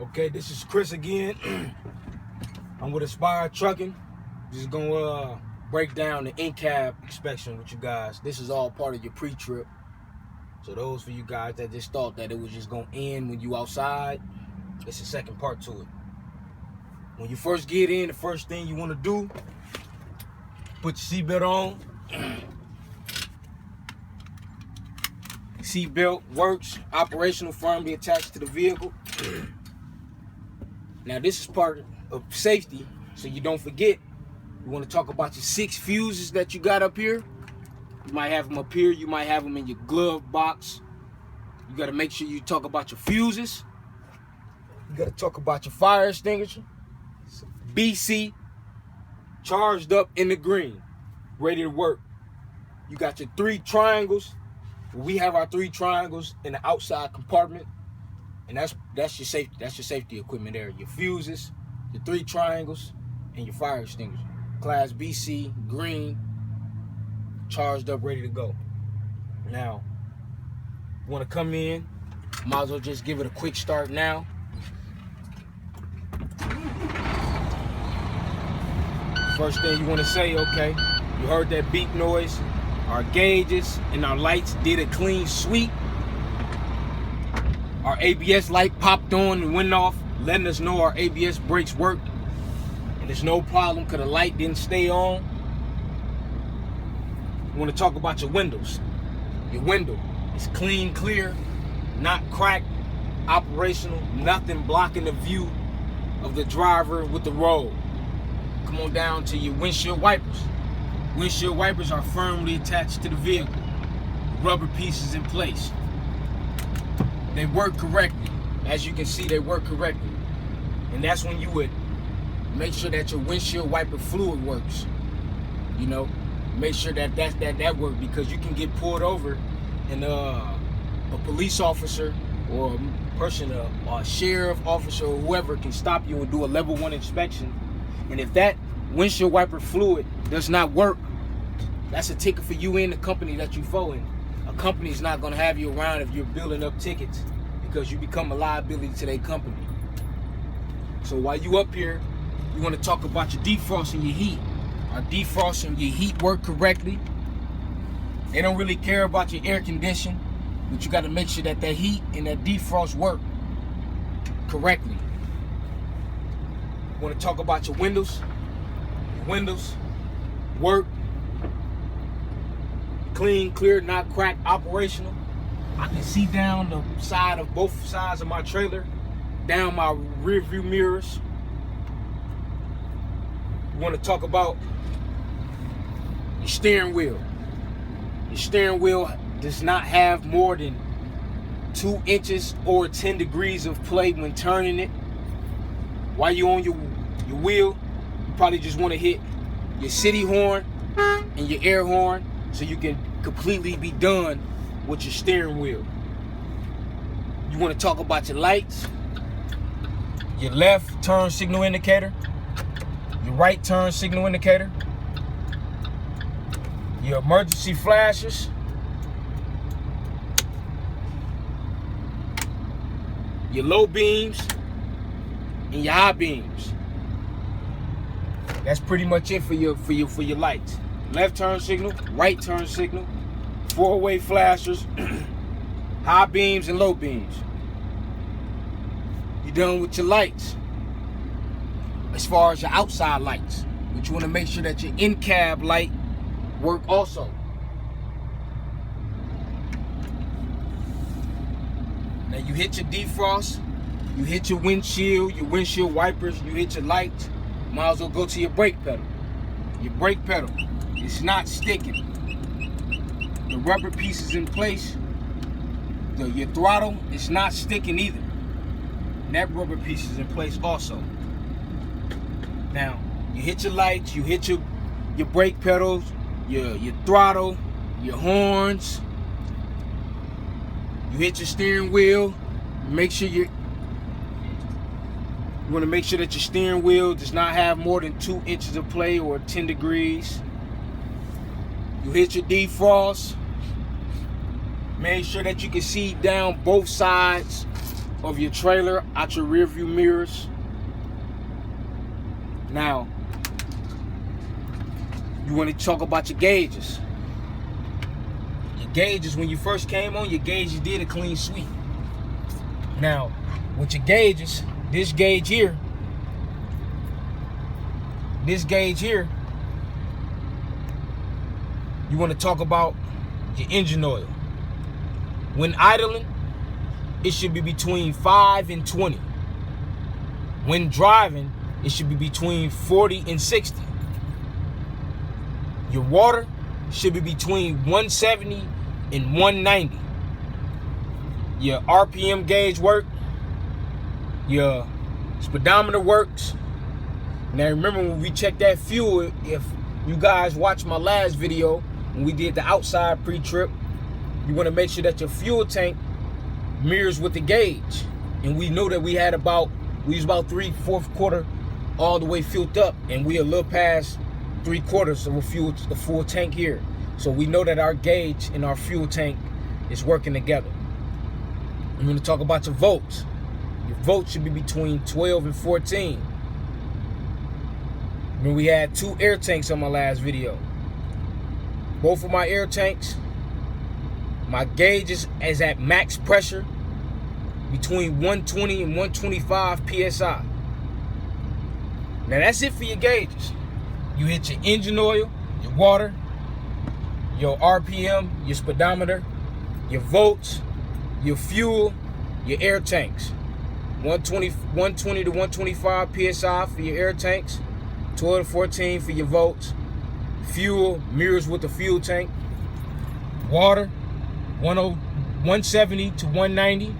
Okay, this is Chris again. I'm with Aspire Trucking. Just gonna break down the in-cab inspection with you guys. This is all part of your pre-trip. So those for you guys that just thought that it was just gonna end when you outside, it's the second part to it. When you first get in, the first thing you wanna do, put your seatbelt on. Seatbelt works, operational, firmly attached to the vehicle. Now this is part of safety, so you don't forget. You want to talk about your 6 fuses that you got up here. You might have them up here, you might have them in your glove box. You got to make sure you talk about your fuses. You got to talk about your fire extinguisher. BC, charged up in the green, ready to work. You got your 3 triangles. We have our 3 triangles in the outside compartment, and that's your safety. That's your safety equipment there. Your fuses, your 3 triangles, and your fire extinguisher. Class BC, green, charged up, ready to go. Now, you want to come in, might as well just give it a quick start now. First thing you want to say, okay, you heard that beep noise. Our gauges and our lights did a clean sweep. Our ABS light popped on and went off, letting us know our ABS brakes worked. And there's no problem because the light didn't stay on. You want to talk about your windows. Your window is clean, clear, not cracked, operational, nothing blocking the view of the driver with the road. Come on down to your windshield wipers. Windshield wipers are firmly attached to the vehicle. Rubber pieces in place. They work correctly. As you can see, they work correctly. And that's when you would make sure that your windshield wiper fluid works. You know, make sure that works, because you can get pulled over and a police officer or a person, a sheriff officer or whoever can stop you and do a level 1 inspection. And if that windshield wiper fluid does not work, that's a ticket for you and the company that you for in. A company is not going to have you around if you're building up tickets, because you become a liability to their company. So while you up here, you want to talk about your defrost and your heat. Our defrost and your heat work correctly. They don't really care about your air condition, but you got to make sure that that heat and that defrost work correctly. You want to talk about your windows. Your windows work clean, clear, not cracked, operational. I can see down the side of both sides of my trailer, down my rear view mirrors. You want to talk about your steering wheel. Your steering wheel does not have more than 2 inches or 10 degrees of play when turning it. While you're on your wheel, you probably just want to hit your city horn and your air horn so you can completely be done with your steering wheel. You want to talk about your lights, your left turn signal indicator, your right turn signal indicator, your emergency flashes, your low beams, and your high beams. That's pretty much it for your lights. Left turn signal, right turn signal, 4-way flashers, high beams and low beams. You're done with your lights. As far as your outside lights, but you want to make sure that your in-cab light work also. Now you hit your defrost, you hit your windshield wipers, you hit your lights. Might as well go to your brake pedal. Your brake pedal, it's not sticking. The rubber piece is in place. Your throttle, it's not sticking either. And that rubber piece is in place also. Now, you hit your lights, you hit your brake pedals, your throttle, your horns. You hit your steering wheel. Make sure you want to make sure that your steering wheel does not have more than 2 inches of play or 10 degrees. You hit your defrost. Make sure that you can see down both sides of your trailer out your rear view mirrors. Now, you want to talk about your gauges. Your gauges, when you first came on, your gauges did a clean sweep. Now, with your gauges, this gauge here, you want to talk about your engine oil. When idling, it should be between 5 and 20. When driving, it should be between 40 and 60. Your water should be between 170 and 190. Your RPM gauge work, your speedometer works. Now remember, when we check that fuel, if you guys watched my last video when we did the outside pre-trip, you want to make sure that your fuel tank mirrors with the gauge. And we know that we was about 3/4 quarter all the way filled up, and we a little past 3/4 of the full tank here. So we know that our gauge and our fuel tank is working together. I'm going to talk about your volts. Your volts should be between 12 and 14. When we had 2 air tanks on my last video. Both of my air tanks, my gauges is at max pressure between 120 and 125 PSI. Now that's it for your gauges. You hit your engine oil, your water, your RPM, your speedometer, your volts, your fuel, your air tanks. 120 to 125 PSI for your air tanks, 12 to 14 for your volts. Fuel mirrors with the fuel tank. Water, 170 to 190.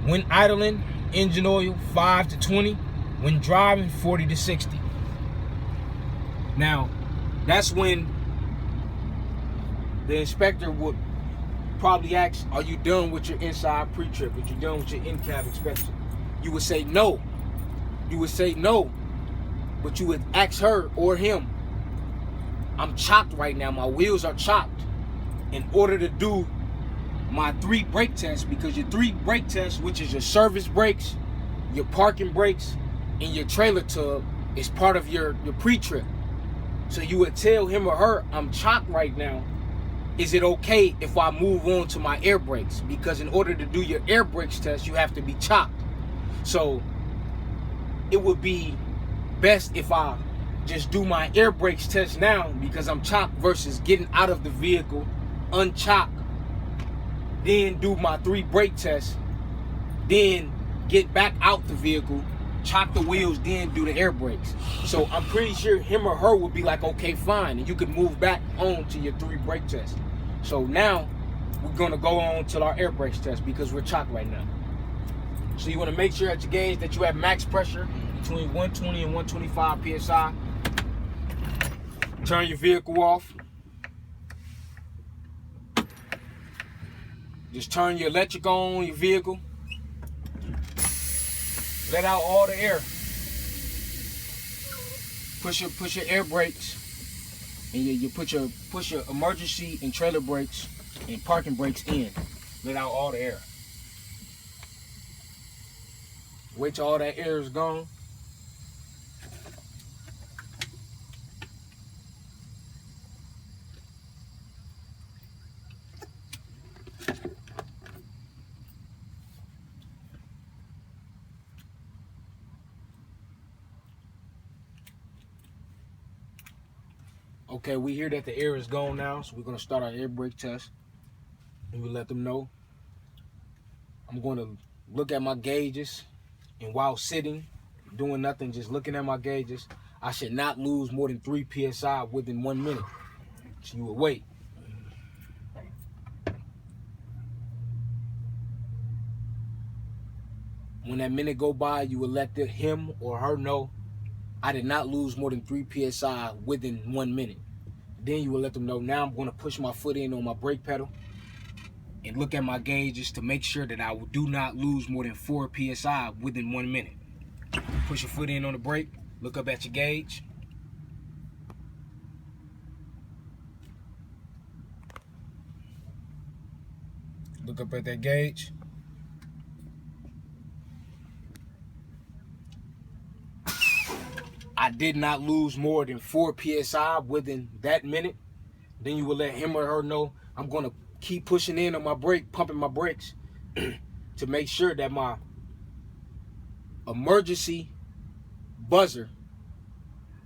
When idling, engine oil, 5 to 20. When driving, 40 to 60. Now, that's when the inspector would probably ask, are you done with your inside pre-trip? Are you done with your in-cab inspection? You would say no. You would say no. But you would ask her or him, I'm chopped right now. My wheels are chopped. In order to do my 3 brake tests, because your 3 brake tests, which is your service brakes, your parking brakes, and your trailer tub, is part of your pre-trip. So you would tell him or her, I'm chopped right now. Is it okay if I move on to my air brakes? Because in order to do your air brakes test, you have to be chopped. So it would be best if I just do my air brakes test now because I'm chopped, versus getting out of the vehicle unchopped, then do my 3 brake tests, then get back out the vehicle, chop the wheels, then do the air brakes. So I'm pretty sure him or her would be like, okay, fine, and you could move back on to your 3 brake tests. So now we're gonna go on to our air brakes test because we're chopped right now. So you wanna make sure at your gauge that you have max pressure between 120 and 125 PSI. Turn your vehicle off. Just turn your electric on your vehicle. Let out all the air. Push your air brakes, and you push your emergency and trailer brakes and parking brakes in. Let out all the air. Wait till all that air is gone. Okay, we hear that the air is gone now, so we're gonna start our air brake test. And we let them know. I'm gonna look at my gauges, and while sitting, doing nothing, just looking at my gauges, I should not lose more than 3 PSI within 1 minute. So you would wait. When that minute go by, you would let him or her know I did not lose more than 3 PSI within 1 minute. Then you will let them know, now I'm gonna push my foot in on my brake pedal and look at my gauges to make sure that I do not lose more than 4 PSI within 1 minute. Push your foot in on the brake, look up at your gauge. Look up at that gauge. I did not lose more than 4 PSI within that minute, then you will let him or her know I'm going to keep pushing in on my brake, pumping my brakes to make sure that my emergency buzzer,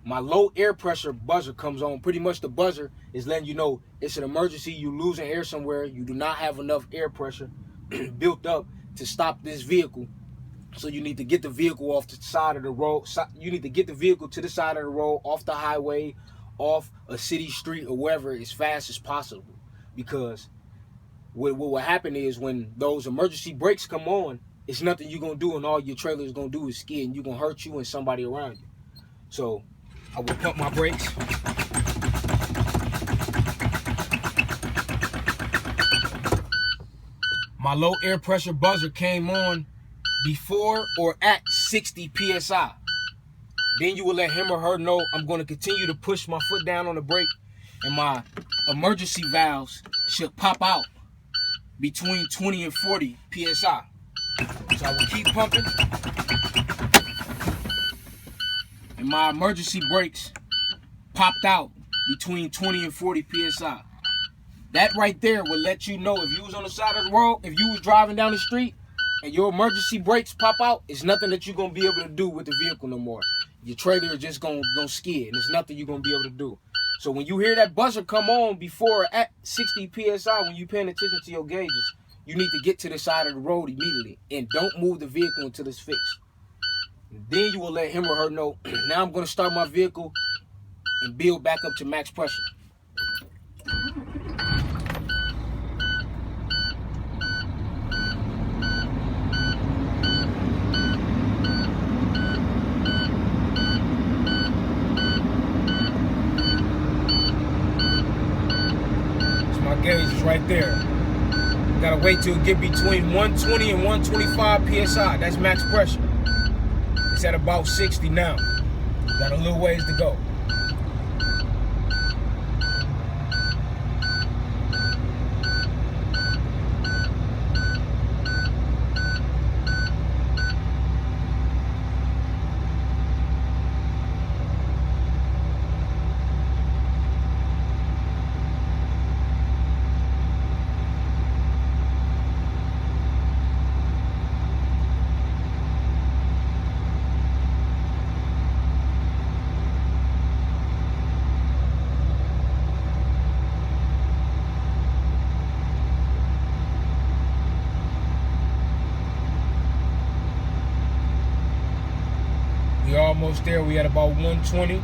my low air pressure buzzer comes on. Pretty much the buzzer is letting you know it's an emergency, you losing air somewhere, you do not have enough air pressure built up to stop this vehicle. So you need to get the vehicle off the side of the road. You need to get the vehicle to the side of the road, off the highway, off a city street or wherever as fast as possible. Because what will happen is when those emergency brakes come on, it's nothing you're going to do, and all your trailer is going to do is skid, and you're going to hurt you and somebody around you. So I will pump my brakes. My low air pressure buzzer came on before or at 60 PSI. Then you will let him or her know I'm going to continue to push my foot down on the brake, and my emergency valves should pop out between 20 and 40 PSI. So I will keep pumping, and my emergency brakes popped out between 20 and 40 PSI. That right there will let you know if you was on the side of the road, if you was driving down the street, and your emergency brakes pop out, it's nothing that you're going to be able to do with the vehicle no more. Your trailer is just going to skid, and there's nothing you're going to be able to do. So when you hear that buzzer come on before at 60 PSI, when you're paying attention to your gauges, you need to get to the side of the road immediately, and don't move the vehicle until it's fixed. Then you will let him or her know, now I'm going to start my vehicle and build back up to max pressure. Gauge is right there. Gotta wait till it get between 120 and 125 PSI. That's max pressure. It's at about 60 now. Got a little ways to go. We're almost there. We at about 120.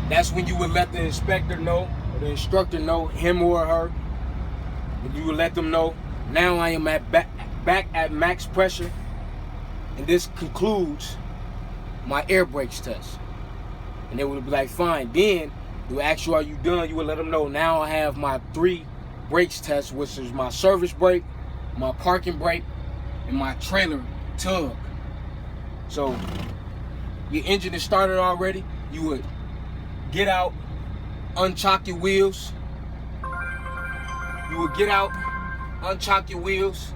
That's when you would let the inspector know, or the instructor know, him or her. You would let them know, now I am at back at max pressure, and this concludes my air brakes test. And they would be like, fine. Then they would ask you, are you done? You would let them know, now I have my 3 brakes tests, which is my service brake, my parking brake, and my trailer tug. So your engine is started already. You would get out, unchock your wheels. You would get out, unchock your wheels,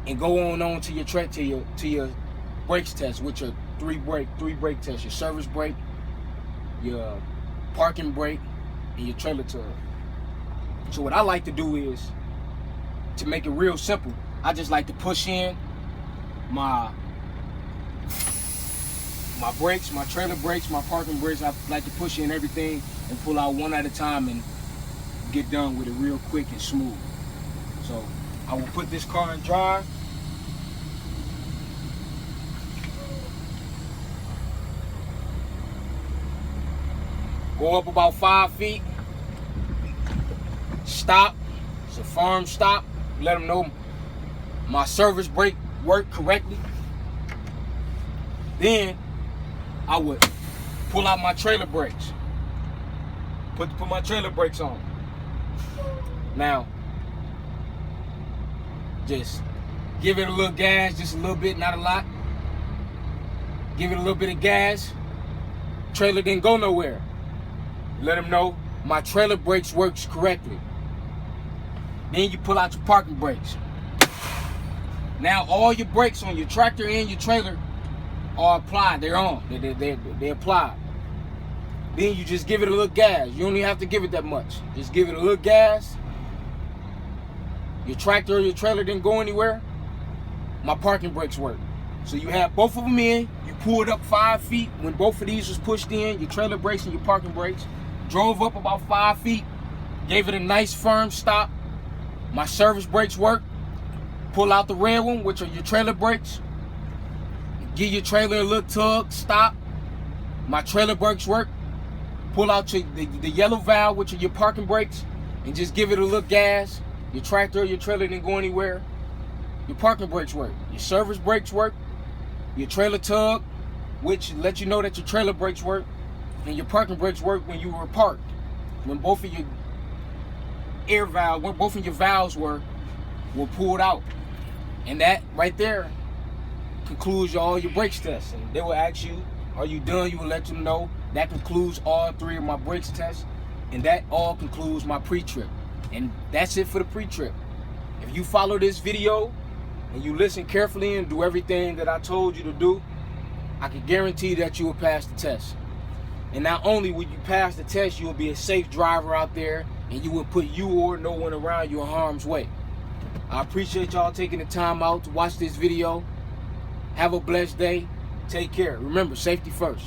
and go on to your brakes test, which are 3 brake tests: your service brake, your parking brake, and your trailer tug. So what I like to do is, to make it real simple, I just like to push in my brakes, my trailer brakes, my parking brakes. I like to push in everything and pull out one at a time and get done with it real quick and smooth. So I will put this car in drive. Go up about 5 feet. Stop. It's a firm stop. Let them know my service brake worked correctly. Then I would pull out my trailer brakes. Put my trailer brakes on. Now, just give it a little gas, just a little bit, not a lot. Give it a little bit of gas. Trailer didn't go nowhere. Let them know my trailer brakes works correctly. Then you pull out your parking brakes. Now all your brakes on your tractor and your trailer are applied. They're on. They're applied. Then you just give it a little gas. You don't even have to give it that much. Just give it a little gas. Your tractor or your trailer didn't go anywhere. My parking brakes work. So you have both of them in. You pulled up 5 feet. When both of these was pushed in, your trailer brakes and your parking brakes, drove up about 5 feet, gave it a nice firm stop. My service brakes work. Pull out the red one, which are your trailer brakes. Give your trailer a little tug, stop. My trailer brakes work. Pull out the yellow valve, which are your parking brakes, and just give it a little gas. Your tractor or your trailer didn't go anywhere. Your parking brakes work. Your service brakes work. Your trailer tug, which lets you know that your trailer brakes work. And your parking brakes work when you were parked. When both of your both of your valves were pulled out. And that right there concludes all your brakes tests. And they will ask you, are you done? You will let them know. That concludes all 3 of my brakes tests. And that all concludes my pre-trip. And that's it for the pre-trip. If you follow this video and you listen carefully and do everything that I told you to do, I can guarantee that you will pass the test. And not only will you pass the test, you will be a safe driver out there, and you will put you or no one around you in harm's way. I appreciate y'all taking the time out to watch this video. Have a blessed day. Take care. Remember, safety first.